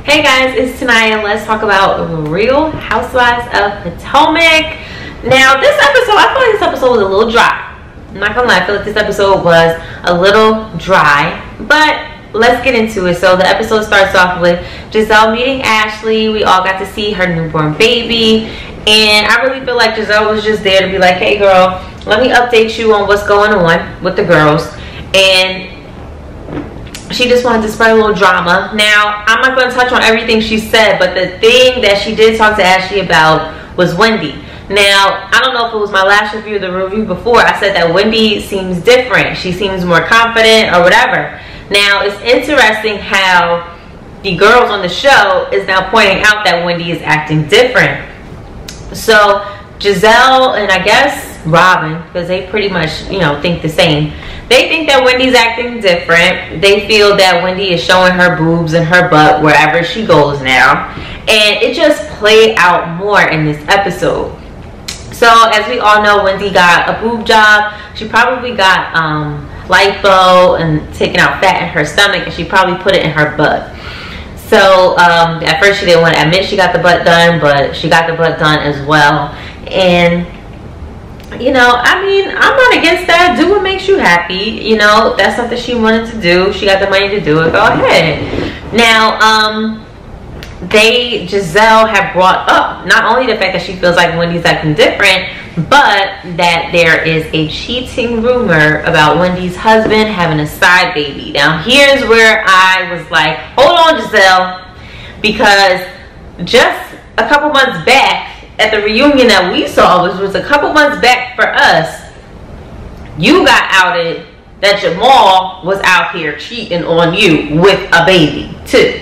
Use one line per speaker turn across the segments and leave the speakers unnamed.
Hey guys, it's Tanaya. Let's talk about Real Housewives of Potomac. Now this episode, I feel like this episode was a little dry. I'm not gonna lie, I feel like this episode was a little dry, but let's get into it. So the episode starts off with Giselle meeting Ashley. We all got to see her newborn baby, and I really feel like Giselle was just there to be like, hey girl, let me update you on what's going on with the girls. And she just wanted to spread a little drama. Now, I'm not going to touch on everything she said, but the thing that she did talk to Ashley about was Wendy. Now, I don't know if it was my last review or the review before, I said that Wendy seems different. She seems more confident or whatever. Now, it's interesting how the girls on the show is now pointing out that Wendy is acting different. So, Giselle and I guess Robin, because they pretty much, you know, think the same. They think that Wendy's acting different. They feel that Wendy is showing her boobs and her butt wherever she goes now. And it just played out more in this episode. So, as we all know, Wendy got a boob job. She probably got lipo and taking out fat in her stomach, and she probably put it in her butt. So, at first she didn't want to admit she got the butt done, but she got the butt done as well. And you know, I mean, I'm not against that. Do what makes you happy. You know, that's something she wanted to do. She got the money to do it. Go ahead. Now, Giselle had brought up not only the fact that she feels like Wendy's acting different, but that there is a cheating rumor about Wendy's husband having a side baby. Now, here's where I was like, hold on, Giselle, because just a couple months back, at the reunion that we saw, which was a couple months back for us, you got outed that Jamal was out here cheating on you with a baby too.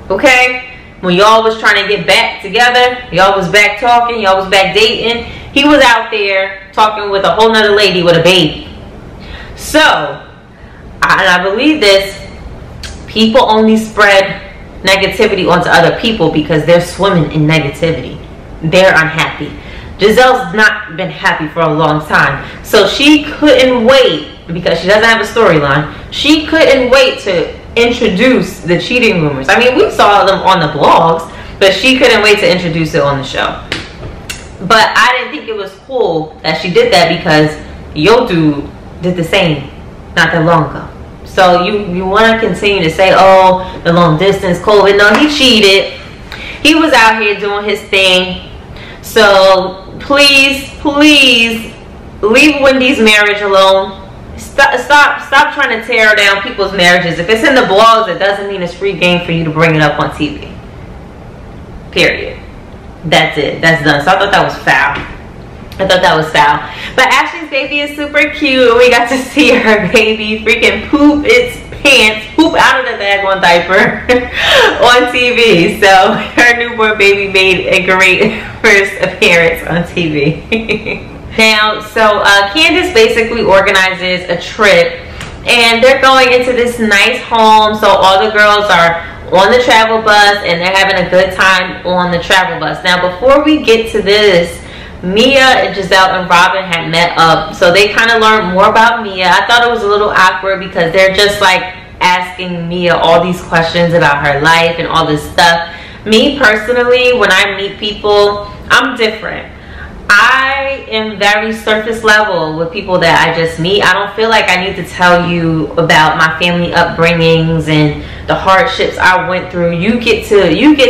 Okay? When y'all was trying to get back together, y'all was back talking, y'all was back dating, he was out there talking with a whole nother lady with a baby. So, I believe this, people only spread negativity onto other people because they're swimming in negativity. They're unhappy. Giselle's not been happy for a long time, so she couldn't wait, because she doesn't have a storyline, she couldn't wait to introduce the cheating rumors. I mean, we saw them on the blogs, but she couldn't wait to introduce it on the show. But I didn't think it was cool that she did that, because your dude did the same not that long ago. So you want to continue to say, oh, the long distance, COVID. No, he cheated. He was out here doing his thing. So please leave Wendy's marriage alone. Stop trying to tear down people's marriages. If it's in the blogs, it doesn't mean it's free game for you to bring it up on TV. Period. That's it. That's done. So I thought that was foul. But Ashley's baby is super cute. We got to see her baby freaking poop its pants, poop out of the daggone diaper on TV. So her newborn baby made a great first appearance on TV. Now, so Candace basically organizes a trip, and they're going into this nice home. So all the girls are on the travel bus, and they're having a good time on the travel bus. Now, before we get to this, Mia and Giselle and Robin had met up, so they kind of learned more about Mia. I thought it was a little awkward because they're just like asking Mia all these questions about her life and all this stuff. Me personally, when I meet people, I'm different. I am very surface level with people that I just meet. I don't feel like I need to tell you about my family upbringings and the hardships I went through. You get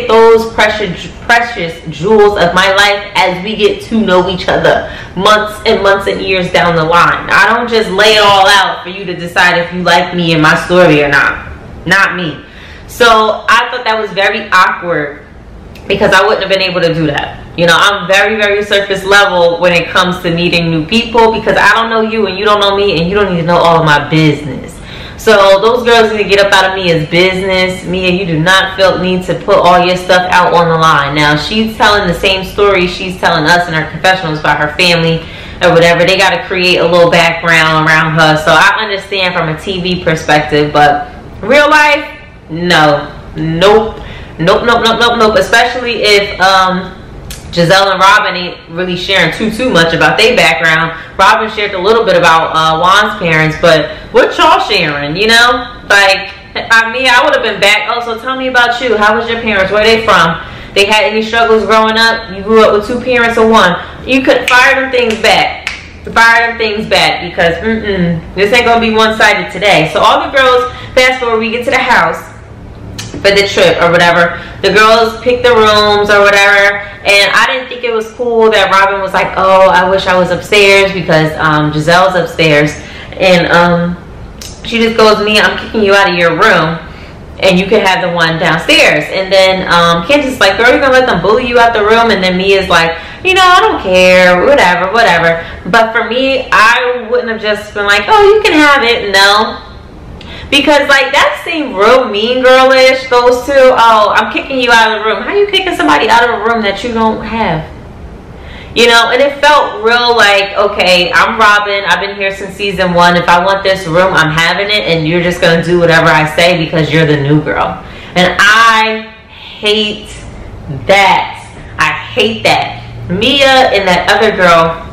those precious jewels of my life as we get to know each other months and years down the line. I don't just lay it all out for you to decide if you like me and my story or not. Not me. So I thought that was very awkward, because I wouldn't have been able to do that. You know, I'm very surface level when it comes to meeting new people, because I don't know you and you don't know me, and you don't need to know all of my business. So those girls need to get up out of Mia's business. Mia, you do not need to put all your stuff out on the line. Now, she's telling the same story she's telling us in her confessionals about her family or whatever. They got to create a little background around her. So I understand from a TV perspective, but real life, no. Nope. Especially if Giselle and Robin ain't really sharing too much about their background. Robin shared a little bit about Juan's parents, but what y'all sharing, you know? Like, I would have been back. Oh, so tell me about you. How was your parents? Where they from? They had any struggles growing up? You grew up with 2 parents or 1? You could fire them things back. Fire them things back, because this ain't gonna be one-sided today. So all the girls, fast forward, we get to the house for the trip or whatever. The girls pick the rooms or whatever, and I didn't think it was cool that Robin was like, oh, I wish I was upstairs, because Giselle's upstairs, and she just goes, Mia, I'm kicking you out of your room, and you can have the one downstairs. And then Candace is like, girl, you're gonna let them bully you out the room? And then Mia's like, you know, I don't care, whatever. But for me, I wouldn't have just been like, oh, you can have it. No, because like that's seemed real mean girlish, those two. Oh, I'm kicking you out of the room. How are you kicking somebody out of a room that you don't have? You know, and it felt real like, okay, I'm Robin. I've been here since season 1. If I want this room, I'm having it, and you're just going to do whatever I say because you're the new girl. And I hate that. I hate that. Mia and that other girl,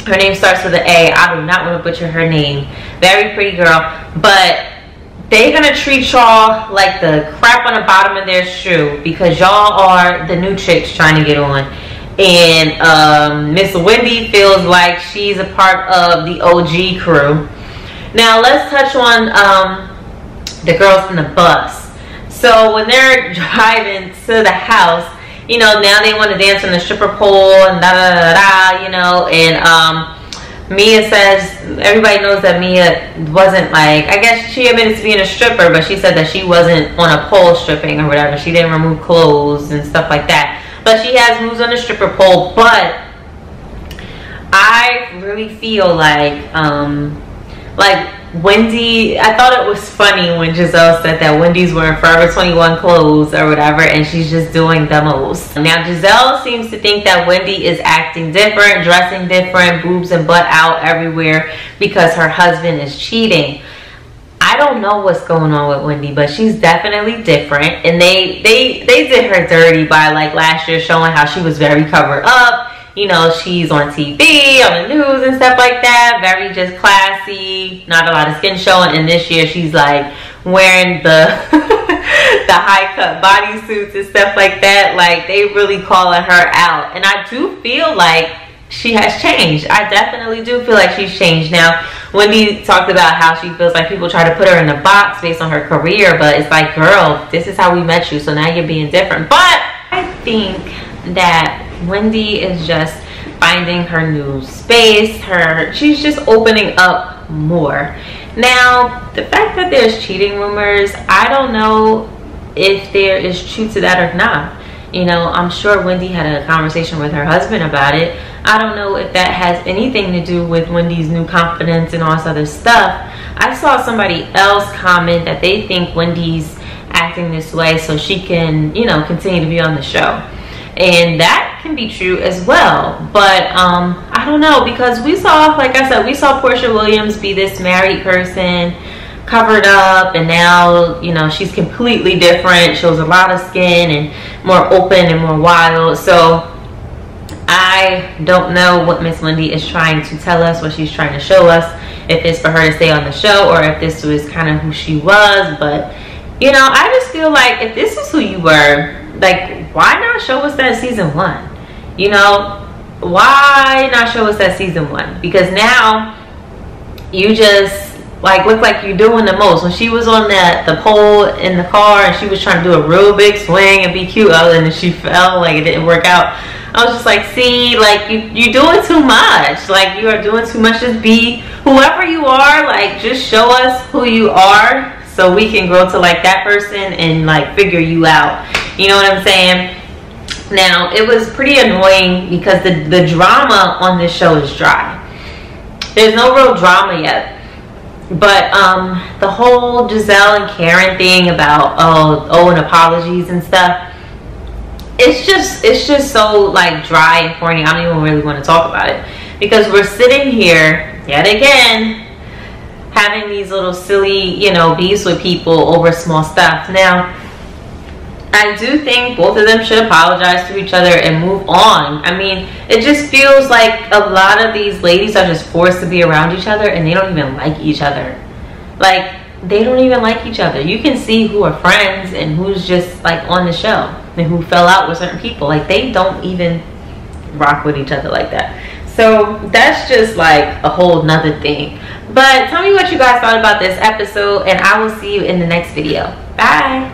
her name starts with an A. I do not want to butcher her name. Very pretty girl. But they're going to treat y'all like the crap on the bottom of their shoe because y'all are the new chicks trying to get on. And Miss Wendy feels like she's a part of the OG crew. Now let's touch on the girls in the bus. So when they're driving to the house, you know, now they want to dance on the stripper pole and da da da da, you know, and Mia says, everybody knows that Mia wasn't like, I guess she admitted to being a stripper, but she said that she wasn't on a pole stripping or whatever. She didn't remove clothes and stuff like that. But she has moves on the stripper pole. But I really feel like Wendy, I thought it was funny when Giselle said that Wendy's wearing Forever 21 clothes or whatever, and she's just doing the most. Now Giselle seems to think that Wendy is acting different, dressing different, boobs and butt out everywhere because her husband is cheating. I don't know what's going on with Wendy, but she's definitely different. And they did her dirty by like last year showing how she was very covered up. You know, she's on TV, on the news and stuff like that. Very just classy, not a lot of skin showing. And this year she's like wearing the the high cut bodysuits and stuff like that. Like they really calling her out. And I do feel like she has changed. I definitely do feel like she's changed. Now, Wendy talked about how she feels like people try to put her in a box based on her career, but it's like, girl, this is how we met you, so now you're being different. But I think that Wendy is just finding her new space. She's just opening up more. Now, the fact that there's cheating rumors, I don't know if there is truth to that or not. You know, I'm sure Wendy had a conversation with her husband about it. I don't know if that has anything to do with Wendy's new confidence and all this other stuff. I saw somebody else comment that they think Wendy's acting this way so she can, you know, continue to be on the show. And that can be true as well. But I don't know, because we saw, like I said, we saw Portia Williams be this married person, covered up, and now, you know, she's completely different, shows a lot of skin and more open and more wild. So I don't know what Miss Wendy is trying to tell us, what she's trying to show us, if it's for her to stay on the show or if this was kind of who she was. But, you know, I just feel like if this is who you were, like, why not show us that season 1? You know, why not show us that season 1? Because now you just like look like you're doing the most. When she was on the pole in the car and she was trying to do a real big swing and be cute, and then she fell, like it didn't work out. I was just like, see, like you're doing too much. Like you are doing too much. Just be whoever you are. Like just show us who you are so we can grow to like that person and like figure you out. You know what I'm saying? Now, it was pretty annoying because the drama on this show is dry. There's no real drama yet. But the whole Giselle and Karen thing about and apologies and stuff, it's just so like dry and corny. I don't even really want to talk about it, because we're sitting here yet again having these little silly, you know, beefs with people over small stuff. Now, I do think both of them should apologize to each other and move on. I mean, it just feels like a lot of these ladies are just forced to be around each other and they don't even like each other. Like, they don't even like each other. You can see who are friends and who's just like on the show and who fell out with certain people. Like, they don't even rock with each other like that. So that's just like a whole nother thing. But tell me what you guys thought about this episode, and I will see you in the next video. Bye.